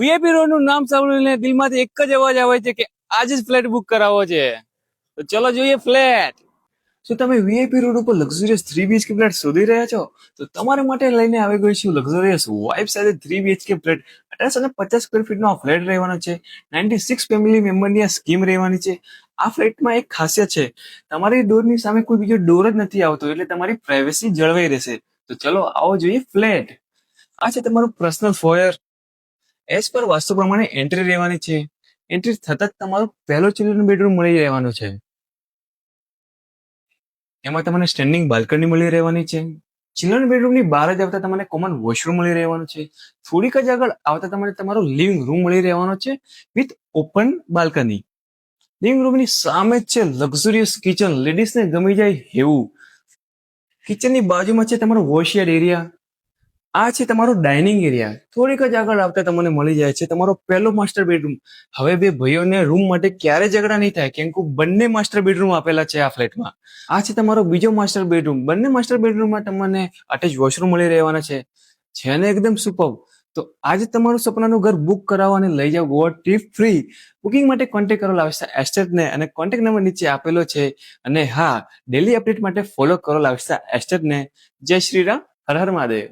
VIP road નું નામ સાંભળીને દિલમાંથી એક જ અવાજ આવે છે કે આજે જ ફ્લેટ બુક કરાવવો છે. તો ચલો જોઈએ ફ્લેટ. શું તમે વીઆઈપી રોડ ઉપર લક્ઝરિયસ 3 BHK ફ્લેટ શોધી રહ્યા છો? તો તમારા માટે લઈને આવી ગઈ છું લક્ઝરિયસ વાઇબ સાથે 3 BHK ફ્લેટ. 1850 સ્ક્વેર ફીટ નો આ ફ્લેટ રહેવાનો છે. 96 ફેમિલી મેમ્બરની આ સ્કીમ રહેવાની છે. આ ફ્લેટમાં એક ખાસિયત છે, તમારી ડોરની સામે કોઈ બીજો ડોર જ નથી આવતો, એટલે તમારી પ્રાઇવસી જળવાઈ રહેશે. તો ચલો આવો જોઈએ ફ્લેટ. આ છે તમારું પર્સનલ ફોયર. એસ પર વાસ્તુ પ્રમાણે એન્ટ્રી રહેવાની છે. એન્ટ્રી થતા જ તમારો પહેલો ચિલ્ડ્રન બેડરૂમ મળી રહેવાનો છે. એમાં તમને સ્ટેન્ડિંગ બાલ્કની મળી રહેવાની છે. ચિલ્ડ્રન બેડરૂમની બહાર જ આવતા તમને કોમન વોશરૂમ મળી રહેવાનું છે. થોડીક જ આગળ આવતા તમને તમારો લિવિંગ રૂમ મળી રહેવાનો છે વિથ ઓપન બાલ્કની. લિવિંગ રૂમની સામે જ છે લક્ઝરિયસ કિચન, લેડીઝને ગમી જાય એવું. કિચનની બાજુમાં છે તમારો વોશયાર્ડ એરિયા. આ છે તમારો ડાઇનિંગ એરિયા. થોડીક જ આગળ આવતા તમને મળી જાય છે તમારો પહેલો માસ્ટર બેડરૂમ. હવે બે ભાઈઓને રૂમ માટે ક્યારે ઝઘડા નહીં થાય, કેમ કે બંને માસ્ટર બેડરૂમ આપેલા છે આ ફ્લેટમાં. આ છે તમારો બીજો માસ્ટર બેડરૂમ. બંને માસ્ટર બેડરૂમમાં તમને અટેચ વોશરૂમ મળી રહેવાના છે ને એકદમ સુપર. તો આજે તમારું સપનાનું ઘર બુક કરાવો અને લઈ જાઓ ગોવા ટ્રીપ ફ્રી. બુકિંગ માટે કોન્ટેક્ટ કરો લાવિસ્ટા એસ્ટેટને, અને કોન્ટેક્ટ નંબર નીચે આપેલો છે. અને હા, ડેલી અપડેટ માટે ફોલો કરો લાવિસ્ટા એસ્ટેટને. જય શ્રી રામ, હર હર મહાદેવ.